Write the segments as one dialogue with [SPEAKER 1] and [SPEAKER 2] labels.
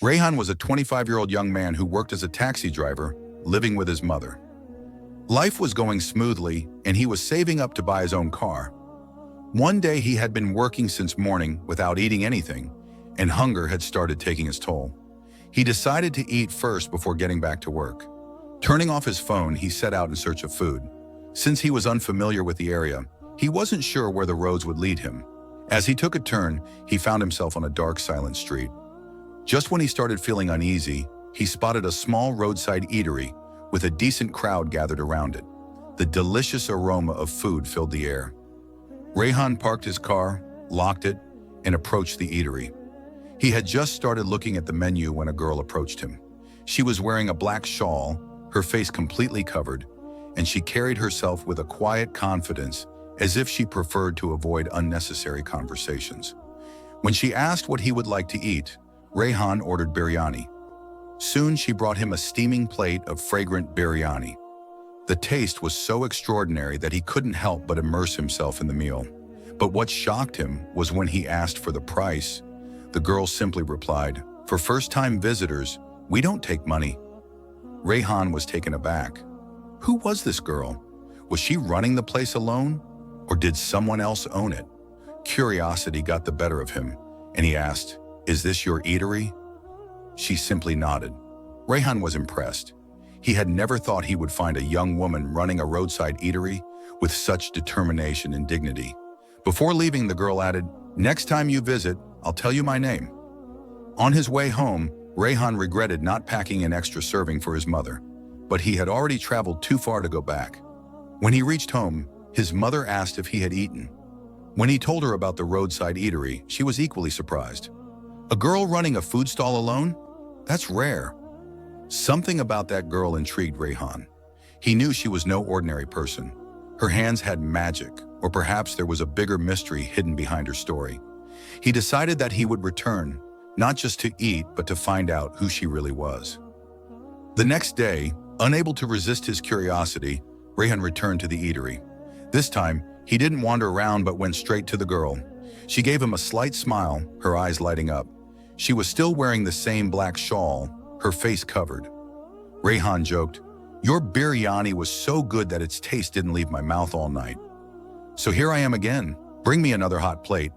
[SPEAKER 1] Rayhan was a 25-year-old young man who worked as a taxi driver, living with his mother. Life was going smoothly, and he was saving up to buy his own car. One day he had been working since morning without eating anything, and hunger had started taking its toll. He decided to eat first before getting back to work. Turning off his phone, he set out in search of food. Since he was unfamiliar with the area, he wasn't sure where the roads would lead him. As he took a turn, he found himself on a dark, silent street. Just when he started feeling uneasy, he spotted a small roadside eatery with a decent crowd gathered around it. The delicious aroma of food filled the air. Rayhan parked his car, locked it, and approached the eatery. He had just started looking at the menu when a girl approached him. She was wearing a black shawl, her face completely covered, and she carried herself with a quiet confidence, as if she preferred to avoid unnecessary conversations. When she asked what he would like to eat, Rayhan ordered biryani. Soon she brought him a steaming plate of fragrant biryani. The taste was so extraordinary that he couldn't help but immerse himself in the meal. But what shocked him was when he asked for the price. The girl simply replied, "For first-time visitors, we don't take money." Rayhan was taken aback. Who was this girl? Was she running the place alone? Or did someone else own it? Curiosity got the better of him, and he asked, "Is this your eatery?" She simply nodded. Rayhan was impressed. He had never thought he would find a young woman running a roadside eatery with such determination and dignity. Before leaving, the girl added, "Next time you visit, I'll tell you my name." On his way home, Rayhan regretted not packing an extra serving for his mother, but he had already traveled too far to go back. When he reached home, his mother asked if he had eaten. When he told her about the roadside eatery, she was equally surprised. A girl running a food stall alone? That's rare. Something about that girl intrigued Rayhan. He knew she was no ordinary person. Her hands had magic, or perhaps there was a bigger mystery hidden behind her story. He decided that he would return, not just to eat, but to find out who she really was. The next day, unable to resist his curiosity, Rayhan returned to the eatery. This time, he didn't wander around but went straight to the girl. She gave him a slight smile, her eyes lighting up. She was still wearing the same black shawl, her face covered. Rayhan joked, "Your biryani was so good that its taste didn't leave my mouth all night. So here I am again. Bring me another hot plate."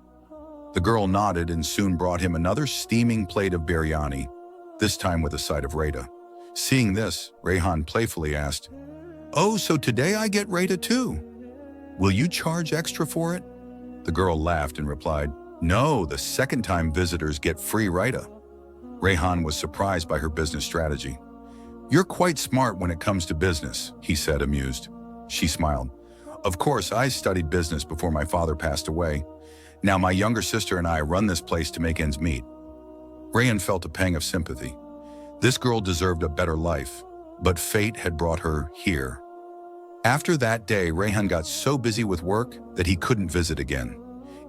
[SPEAKER 1] The girl nodded and soon brought him another steaming plate of biryani, this time with a side of raita. Seeing this, Rayhan playfully asked, "Oh, so today I get raita too? Will you charge extra for it?" The girl laughed and replied, "No, the second-time visitors get free raita." Rayhan was surprised by her business strategy. "You're quite smart when it comes to business," he said, amused. She smiled. "Of course, I studied business before my father passed away. Now my younger sister and I run this place to make ends meet." Rayhan felt a pang of sympathy. This girl deserved a better life, but fate had brought her here. After that day, Rayhan got so busy with work that he couldn't visit again.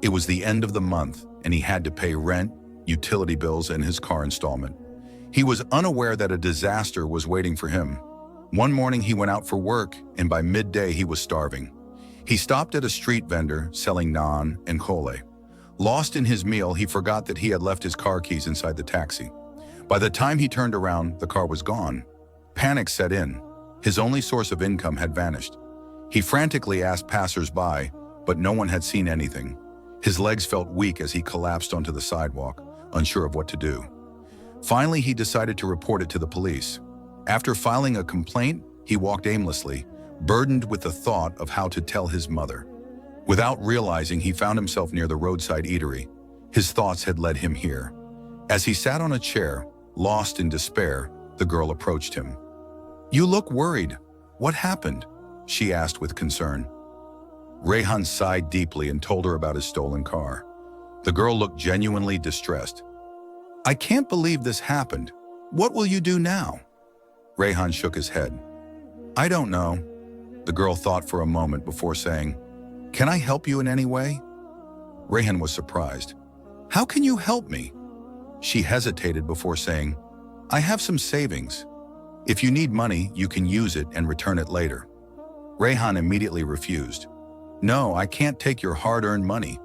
[SPEAKER 1] It was the end of the month, and he had to pay rent, utility bills, and his car installment. He was unaware that a disaster was waiting for him. One morning he went out for work, and by midday he was starving. He stopped at a street vendor selling naan and chole. Lost in his meal, he forgot that he had left his car keys inside the taxi. By the time he turned around, the car was gone. Panic set in. His only source of income had vanished. He frantically asked passers-by, but no one had seen anything. His legs felt weak as he collapsed onto the sidewalk, unsure of what to do. Finally, he decided to report it to the police. After filing a complaint, he walked aimlessly, burdened with the thought of how to tell his mother. Without realizing, he found himself near the roadside eatery. His thoughts had led him here. As he sat on a chair, lost in despair, the girl approached him. "You look worried. What happened?" she asked with concern. Rayhan sighed deeply and told her about his stolen car. The girl looked genuinely distressed. "I can't believe this happened. What will you do now?" Rayhan shook his head. "I don't know." The girl thought for a moment before saying, "Can I help you in any way?" Rayhan was surprised. "How can you help me?" She hesitated before saying, "I have some savings. If you need money, you can use it and return it later." Rayhan immediately refused. "No, I can't take your hard-earned money,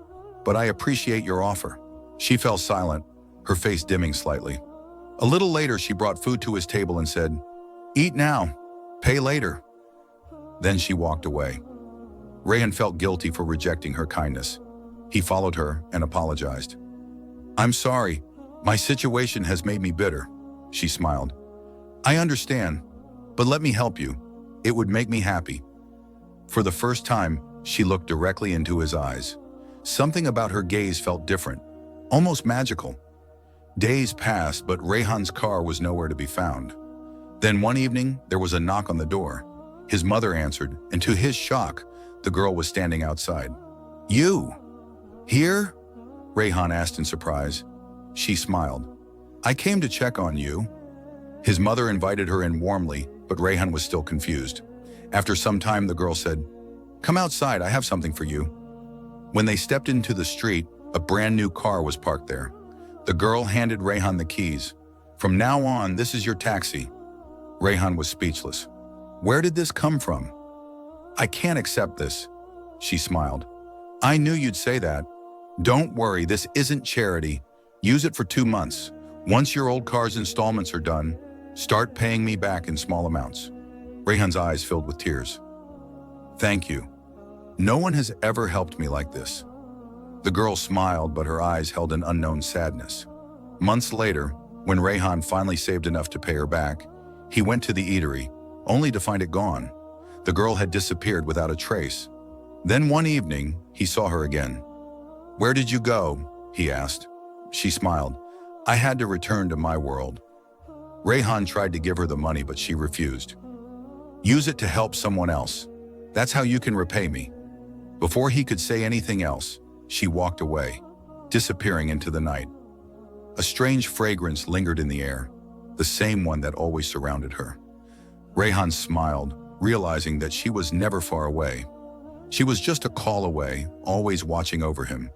[SPEAKER 1] but I appreciate your offer." She fell silent, her face dimming slightly. A little later, she brought food to his table and said, "Eat now, pay later." Then she walked away. Rayhan felt guilty for rejecting her kindness. He followed her and apologized. "I'm sorry. My situation has made me bitter," she smiled. "I understand, but let me help you. It would make me happy." For the first time, she looked directly into his eyes. Something about her gaze felt different, almost magical. Days passed, but Rayhan's car was nowhere to be found. Then one evening, there was a knock on the door. His mother answered, and to his shock, the girl was standing outside. "You? Here?" Rayhan asked in surprise. She smiled. "I came to check on you." His mother invited her in warmly, but Rayhan was still confused. After some time, the girl said, "Come outside, I have something for you." When they stepped into the street, a brand new car was parked there. The girl handed Rayhan the keys. "From now on, this is your taxi." Rayhan was speechless. "Where did this come from?" "I can't accept this," she smiled. "I knew you'd say that. Don't worry, this isn't charity. Use it for 2 months. Once your old car's installments are done, start paying me back in small amounts." Rayhan's eyes filled with tears. "Thank you. No one has ever helped me like this." The girl smiled, but her eyes held an unknown sadness. Months later, when Rayhan finally saved enough to pay her back, he went to the eatery, only to find it gone. The girl had disappeared without a trace. Then one evening, he saw her again. "Where did you go?" he asked. She smiled. "I had to return to my world." Rayhan tried to give her the money, but she refused. "Use it to help someone else. That's how you can repay me." Before he could say anything else, she walked away, disappearing into the night. A strange fragrance lingered in the air, the same one that always surrounded her. Rayhan smiled, realizing that she was never far away. She was just a call away, always watching over him.